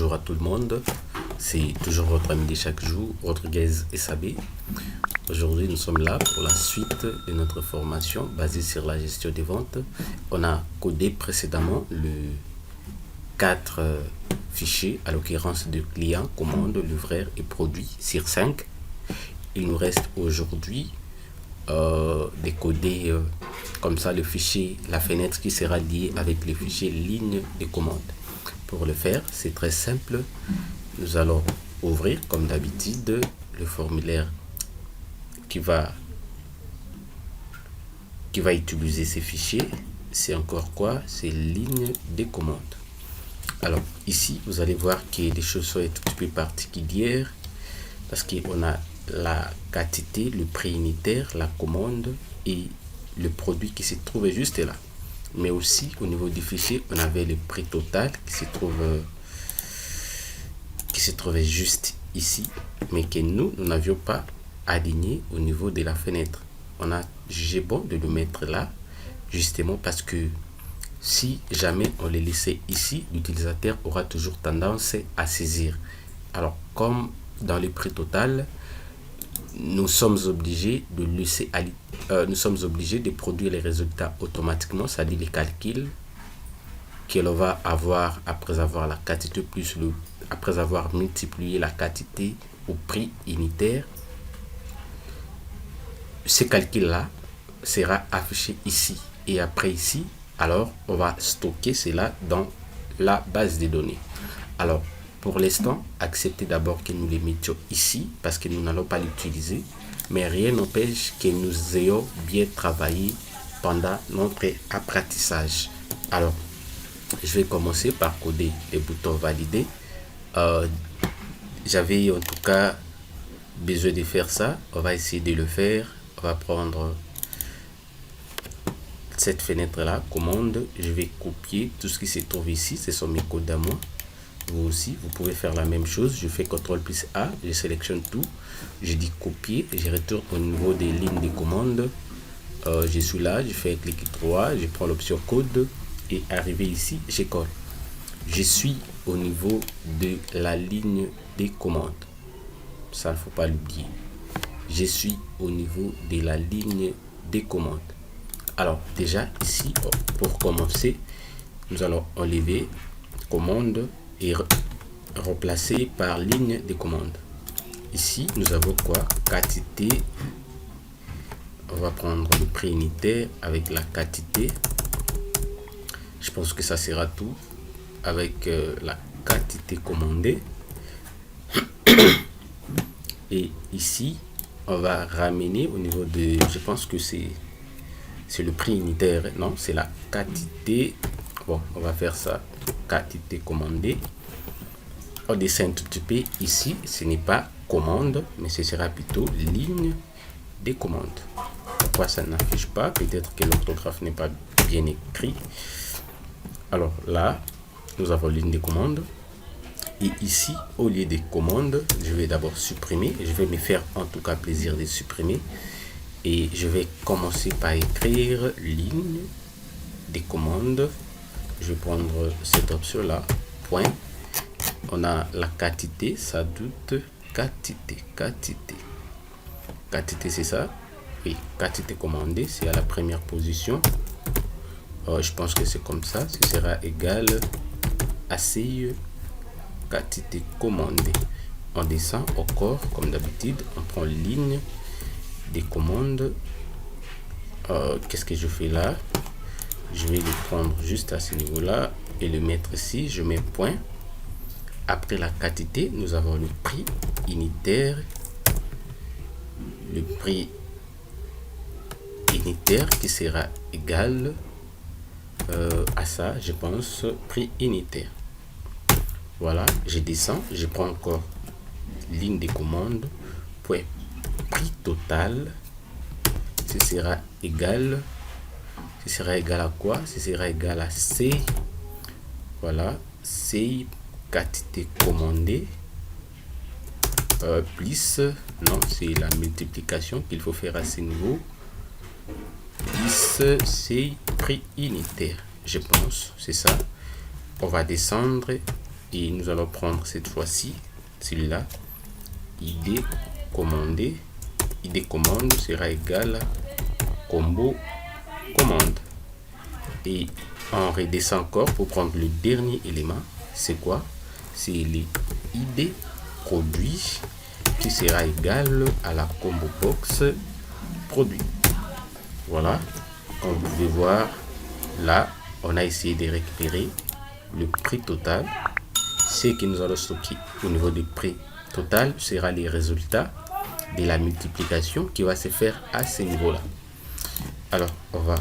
Bonjour à tout le monde, c'est toujours votre ami de chaque jour, Rodriguez SAB. Aujourd'hui, nous sommes là pour la suite de notre formation basée sur la gestion des ventes. On a codé précédemment le 4 fichiers, à l'occurrence de clients, commandes, livreurs et produits sur 5. Il nous reste aujourd'hui décoder comme ça le fichier, la fenêtre qui sera liée avec le fichier ligne de commande. Pour le faire, c'est très simple. Nous allons ouvrir comme d'habitude le formulaire qui va utiliser ces fichiers. C'est encore quoi? C'est ligne de commande. Alors ici, vous allez voir que les choses sont un petit peu particulières parce qu'on a la quantité, le prix unitaire, la commande et le produit qui se trouve juste là. Mais aussi au niveau du fichier, on avait le prix total qui se trouvait juste ici, mais que nous n'avions pas aligné au niveau de la fenêtre. On a jugé bon de le mettre là, justement parce que si jamais on les laissait ici, l'utilisateur aura toujours tendance à saisir. Alors, comme dans le prix total, nous sommes obligés de laisser nous sommes obligés de produire les résultats automatiquement, c'est-à-dire les calculs que l'on va avoir après avoir la quantité plus après avoir multiplié la quantité au prix unitaire. Ce calcul-là sera affiché ici et après ici, alors on va stocker cela dans la base de données. Alors, pour l'instant, acceptez d'abord que nous les mettions ici parce que nous n'allons pas l'utiliser, mais rien n'empêche que nous ayons bien travaillé pendant notre apprentissage. Alors, je vais commencer par coder les boutons validés. J'avais en tout cas besoin de faire ça. On va essayer de le faire. On va prendre cette fenêtre là, commande. Je vais copier tout ce qui se trouve ici. Ce sont mes codes à moi. Vous aussi, vous pouvez faire la même chose. Je fais CTRL plus A, je sélectionne tout, je dis copier, je retourne au niveau des lignes de commande. Je suis là, je fais clic droit, je prends l'option code et arrivé ici, je colle. Je suis au niveau de la ligne des commandes. Ça, il ne faut pas l'oublier. Je suis au niveau de la ligne des commandes. Alors, déjà ici, pour commencer, nous allons enlever commande et remplacer par ligne de commande. Ici, nous avons quoi? Quantité. On va prendre le prix unitaire avec la quantité. Je pense que ça sera tout avec la quantité commandée. Et ici, on va ramener au niveau de, je pense que c'est le prix unitaire. Non, c'est la quantité. Bon, on va faire ça. Quantité commandée. On descend tout petit peu ici, ce n'est pas commande, mais ce sera plutôt ligne de commande. Pourquoi ça n'affiche pas? Peut-être que l'orthographe n'est pas bien écrit. Alors là, nous avons ligne de commande. Et ici, au lieu de commande, je vais d'abord supprimer. Je vais me faire en tout cas plaisir de supprimer. Et je vais commencer par écrire ligne de commande. Je vais prendre cette option là, point. On a la quantité, ça doute, quantité c'est ça. Oui, quantité commandée, c'est à la première position. Je pense que c'est comme ça, ce sera égal à CIE, quantité commandée. On descend encore comme d'habitude, on prend ligne des commandes. Qu'est-ce que je fais là? Je vais le prendre juste à ce niveau là et le mettre ici. Je mets point. Après la quantité, nous avons le prix unitaire. Le prix unitaire qui sera égal à ça, je pense, prix unitaire. Voilà, je descends, je prends encore ligne de commande, point prix total. Ce sera égal à quoi? Ce sera égal à C. Voilà, C quantité commandée plus, non, c'est la multiplication qu'il faut faire à ce niveau, plus c'est prix unitaire, je pense, c'est ça. On va descendre et nous allons prendre cette fois-ci celui-là, id commandé. Id commande sera égal à combo commande. Et on redescend encore pour prendre le dernier élément. C'est quoi? C'est les id produit qui sera égal à la combo box produit. Voilà, comme vous pouvez voir, là, on a essayé de récupérer le prix total. Ce que nous allons stocker au niveau du prix total sera les résultats de la multiplication qui va se faire à ce niveau-là. Alors, on va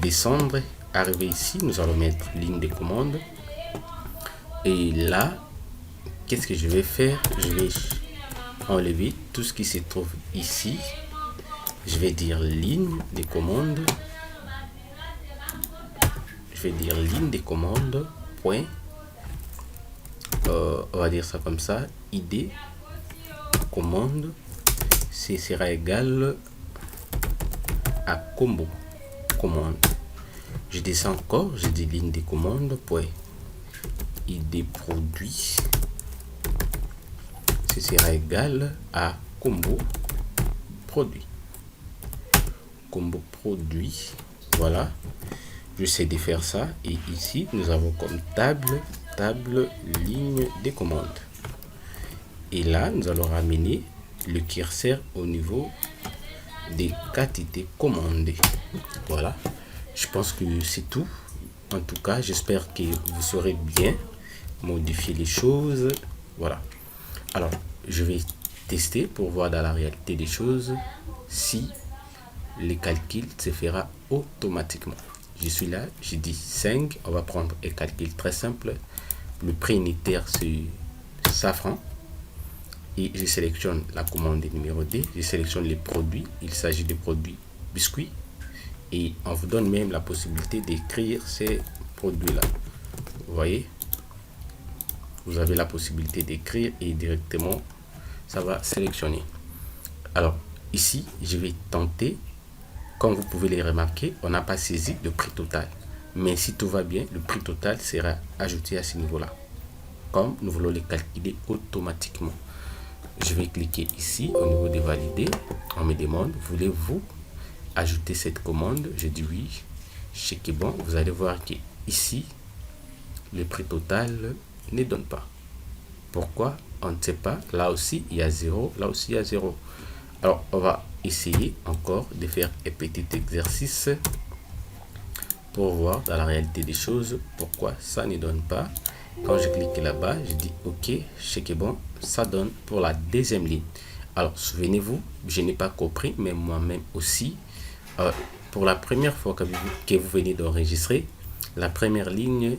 descendre, arriver ici, nous allons mettre ligne de commande. Et là, qu'est-ce que je vais faire? Je vais enlever tout ce qui se trouve ici. Je vais dire ligne de commande. Je vais dire ligne de commande, point. On va dire ça comme ça. id commande, ce sera égal à combo commande. Je descends encore, je dis ligne de commande, point. id produit, ce sera égal à combo produit. Combo produit, voilà. J'essaie de faire ça et ici nous avons comme table ligne de commande. Et là nous allons ramener le curseur au niveau des quantités commandées. Voilà, je pense que c'est tout. En tout cas, j'espère que vous saurez bien modifier les choses. Voilà, alors je vais tester pour voir dans la réalité des choses si les calculs se fera automatiquement. Je suis là, j'ai dit 5, on va prendre un calcul très simple. Le prix unitaire c'est safran et je sélectionne la commande numéro D, je sélectionne les produits, il s'agit de produits biscuits et on vous donne même la possibilité d'écrire ces produits là. Vous voyez, vous avez la possibilité d'écrire et directement ça va sélectionner. Alors ici je vais tenter. Comme vous pouvez les remarquer, on n'a pas saisi le prix total. Mais si tout va bien, le prix total sera ajouté à ce niveau-là. Comme nous voulons les calculer automatiquement. Je vais cliquer ici au niveau de valider. On me demande, voulez-vous ajouter cette commande? Je dis oui. Checkez bon. Vous allez voir que ici, le prix total ne donne pas. Pourquoi? On ne sait pas. Là aussi, il y a 0. Là aussi, il y a 0. Alors, on va essayer encore de faire un petit exercice pour voir dans la réalité des choses pourquoi ça ne donne pas. Quand je clique là-bas, je dis OK, check bon, ça donne pour la deuxième ligne. Alors, souvenez-vous, je n'ai pas compris, mais moi-même aussi, pour la première fois que vous venez d'enregistrer, la première ligne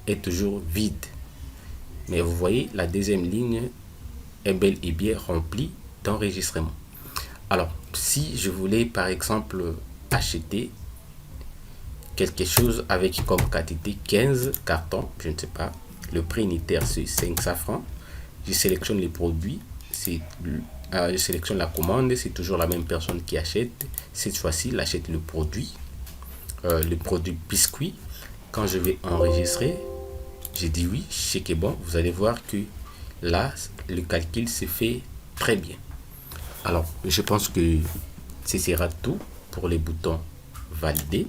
est toujours vide. Mais vous voyez, la deuxième ligne est bel et bien remplie d'enregistrement. Alors, si je voulais par exemple acheter quelque chose avec comme quantité 15 cartons, je ne sais pas, le prix unitaire c'est 500 francs, je sélectionne les produits, je sélectionne la commande, c'est toujours la même personne qui achète. Cette fois-ci, il achète le produit biscuit. Quand je vais enregistrer, j'ai dit oui, checkez bon, vous allez voir que là, le calcul se fait très bien. Alors, je pense que ce sera tout pour les boutons validés.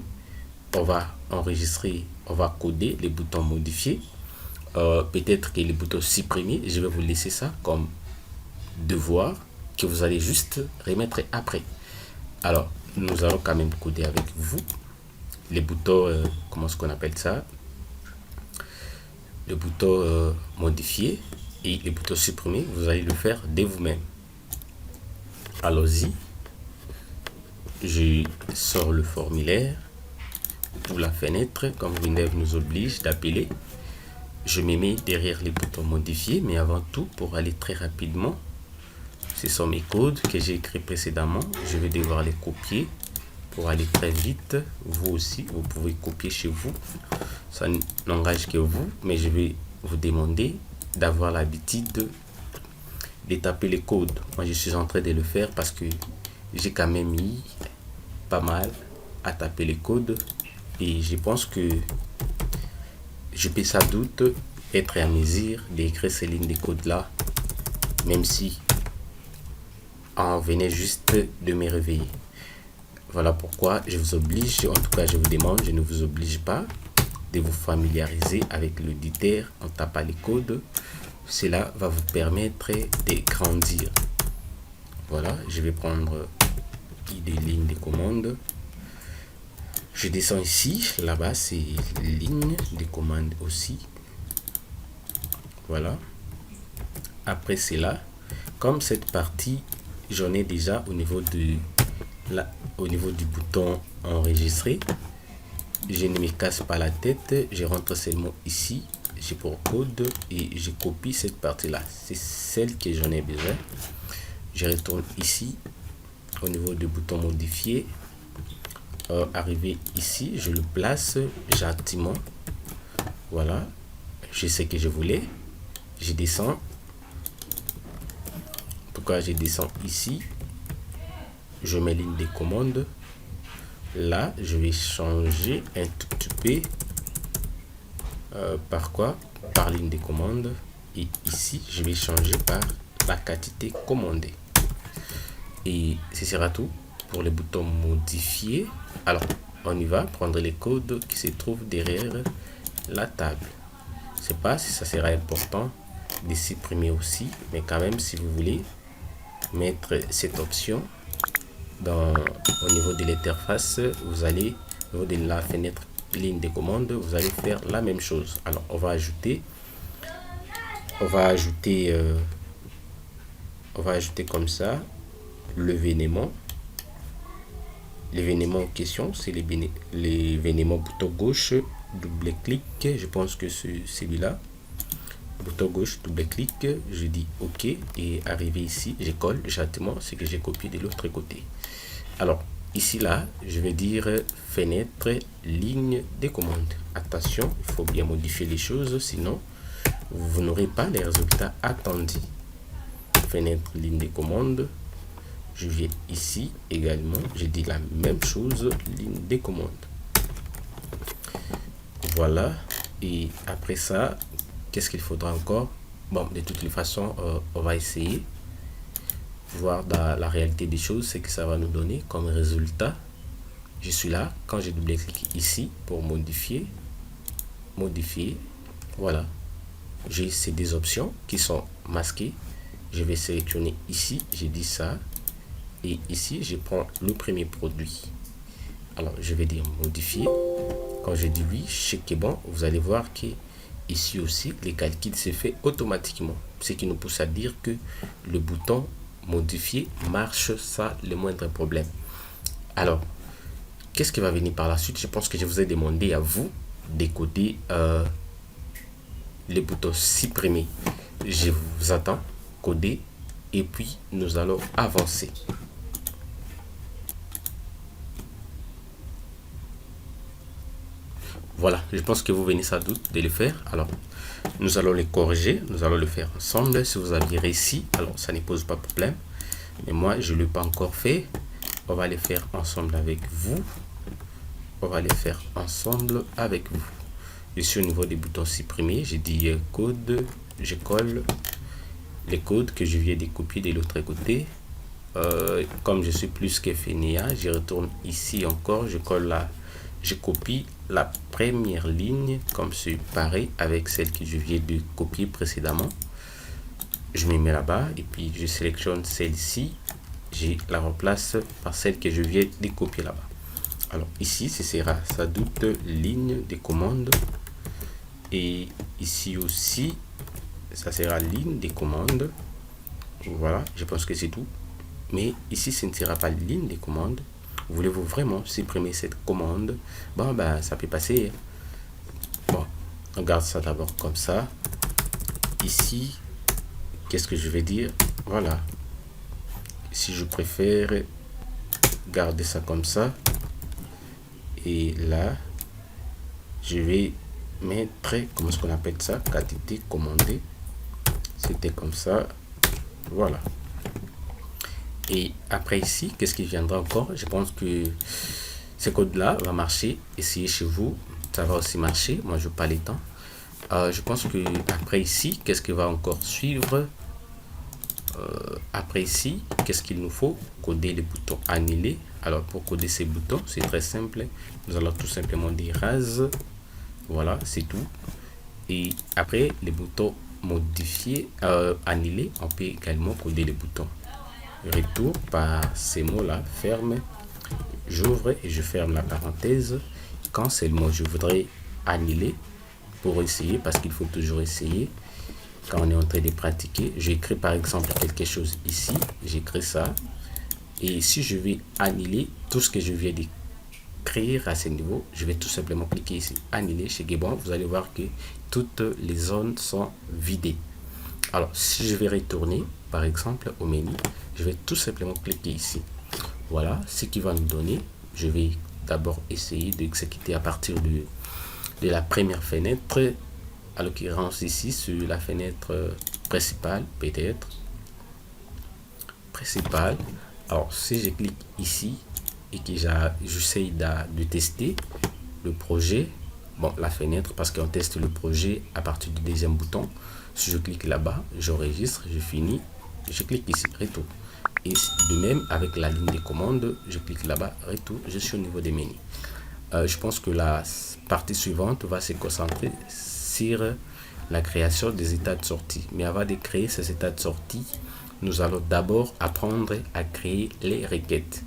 On va enregistrer, on va coder les boutons modifiés. Peut-être que les boutons supprimés, je vais vous laisser ça comme devoir que vous allez juste remettre après. Alors, nous allons quand même coder avec vous les boutons, comment est-ce qu'on appelle ça? Le bouton modifier et les boutons supprimés, vous allez le faire de vous-même. Allons-y, je sors le formulaire pour la fenêtre, comme Windows nous oblige d'appeler. Je me mets derrière les boutons modifiés, mais avant tout, pour aller très rapidement, ce sont mes codes que j'ai écrits précédemment. Je vais devoir les copier pour aller très vite. Vous aussi, vous pouvez copier chez vous. Ça n'engage que vous, mais je vais vous demander d'avoir l'habitude de taper les codes. Moi, je suis en train de le faire parce que j'ai quand même mis pas mal à taper les codes et je pense que je peux sans doute être à mesure d'écrire ces lignes de code là, même si on venait juste de me réveiller. Voilà pourquoi je vous oblige, en tout cas je vous demande, je ne vous oblige pas de vous familiariser avec l'éditeur en tapant les codes. Cela va vous permettre de grandir. Voilà, je vais prendre des lignes de commande. Je descends ici, là-bas c'est ligne de commande aussi. Voilà. Après cela, comme cette partie, j'en ai déjà au niveau du bouton enregistrer. Je ne me casse pas la tête, je rentre seulement ici, j'ai pour code et je copie cette partie-là. C'est celle que j'en ai besoin. Je retourne ici, au niveau du bouton modifier. Arrivé ici, je le place gentiment. Voilà, je sais que je voulais. Je descends. Pourquoi je descends ici? Je mets ligne de commande. Là, je vais changer un tout petit peu. Par quoi? Par ligne de commande. Et ici, je vais changer par la quantité commandée. Et ce sera tout pour les boutons modifier. Alors, on y va prendre les codes qui se trouvent derrière la table. Je ne sais pas si ça sera important de supprimer aussi, mais quand même, si vous voulez mettre cette option au niveau de l'interface, vous allez au niveau de la fenêtre ligne de commande, vous allez faire la même chose. Alors, on va ajouter comme ça l'événement en question, c'est l'événement bouton gauche, double clic, je pense que c'est celui-là, bouton gauche, double clic, je dis OK et arrivé ici, je colle gentiment ce que j'ai copié de l'autre côté. Alors ici là, je vais dire fenêtre ligne de commande. Attention, il faut bien modifier les choses, sinon vous n'aurez pas les résultats attendus. Fenêtre ligne de commande. Je viens ici également, je dis la même chose, ligne de commande. Voilà, et après ça, qu'est-ce qu'il faudra encore? Bon, de toutes les façons, on va essayer voir dans la réalité des choses ce que ça va nous donner comme résultat. Je suis là, quand je double-clique ici pour modifier, voilà, j'ai ces deux options qui sont masquées. Je vais sélectionner ici, j'ai dit ça. Et ici, je prends le premier produit. Alors, je vais dire modifier. Quand je dis oui, check est bon. Vous allez voir que ici aussi, les calculs se fait automatiquement. Ce qui nous pousse à dire que le bouton modifier marche sans le moindre problème. Alors, qu'est-ce qui va venir par la suite? Je pense que je vous ai demandé à vous décoder les boutons supprimer. Je vous attends coder et puis nous allons avancer. Voilà, je pense que vous venez sans doute de le faire. Alors, nous allons les corriger, nous allons le faire ensemble. Si vous aviez réussi, alors ça ne pose pas de problème. Mais moi, je ne l'ai pas encore fait. On va les faire ensemble avec vous. Je suis au niveau des boutons supprimer. J'ai dit code, je colle les codes que je viens de copier de l'autre côté. Comme je suis plus que fainéant, je retourne ici encore, je copie la première ligne comme c'est pareil avec celle que je viens de copier précédemment. Je me mets là-bas et puis je sélectionne celle-ci, je la remplace par celle que je viens de copier là-bas. Alors ici, ce sera sans doute ligne de commande et ici aussi, ça sera ligne de commande. Voilà, je pense que c'est tout. Mais ici, ce ne sera pas ligne de commande. Voulez-vous vraiment supprimer cette commande? Bon, ben, ça peut passer. Bon, on garde ça d'abord comme ça. Ici, qu'est-ce que je vais dire? Voilà. Si je préfère garder ça comme ça. Et là, je vais mettre, comment est-ce qu'on appelle ça? Quantité commandée. C'était comme ça. Voilà. Et après ici, qu'est-ce qui viendra encore? Je pense que ce code-là va marcher. Essayez chez vous, ça va aussi marcher. Moi, je n'ai pas le temps. Je pense que après ici, qu'est-ce qui va encore suivre? Après ici, qu'est-ce qu'il nous faut? Coder les boutons annuler. Alors pour coder ces boutons, c'est très simple. Nous allons tout simplement dire rase. Voilà, c'est tout. Et après les boutons modifier, annuler, on peut également coder les boutons. Retour par ces mots-là, ferme. J'ouvre et je ferme la parenthèse. Quand c'est le mot je voudrais annuler pour essayer, parce qu'il faut toujours essayer. Quand on est en train de pratiquer, j'écris par exemple quelque chose ici, j'écris ça, et si je vais annuler tout ce que je viens d'écrire à ce niveau, je vais tout simplement cliquer ici, annuler chez Gabon. Vous allez voir que toutes les zones sont vidées. Alors si je vais retourner par exemple au menu, je vais tout simplement cliquer ici. Voilà ce qui va nous donner. Je vais d'abord essayer d'exécuter à partir de la première fenêtre, à l'occurrence ici sur la fenêtre principale, peut-être principale. Alors si je clique ici et que j'essaye de tester le projet, bon, la fenêtre, parce qu'on teste le projet à partir du deuxième bouton. Si je clique là-bas, j'enregistre, je finis, je clique ici, retour. Et de même avec la ligne de commande, je clique là-bas, retour, je suis au niveau des menus. Je pense que la partie suivante va se concentrer sur la création des états de sortie. Mais avant de créer ces états de sortie, nous allons d'abord apprendre à créer les requêtes.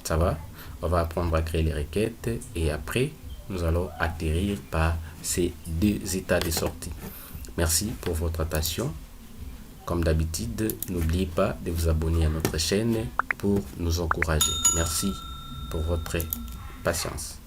Ça va? On va apprendre à créer les requêtes et après, nous allons atterrir par ces deux états de sortie. Merci pour votre attention. Comme d'habitude, n'oubliez pas de vous abonner à notre chaîne pour nous encourager. Merci pour votre patience.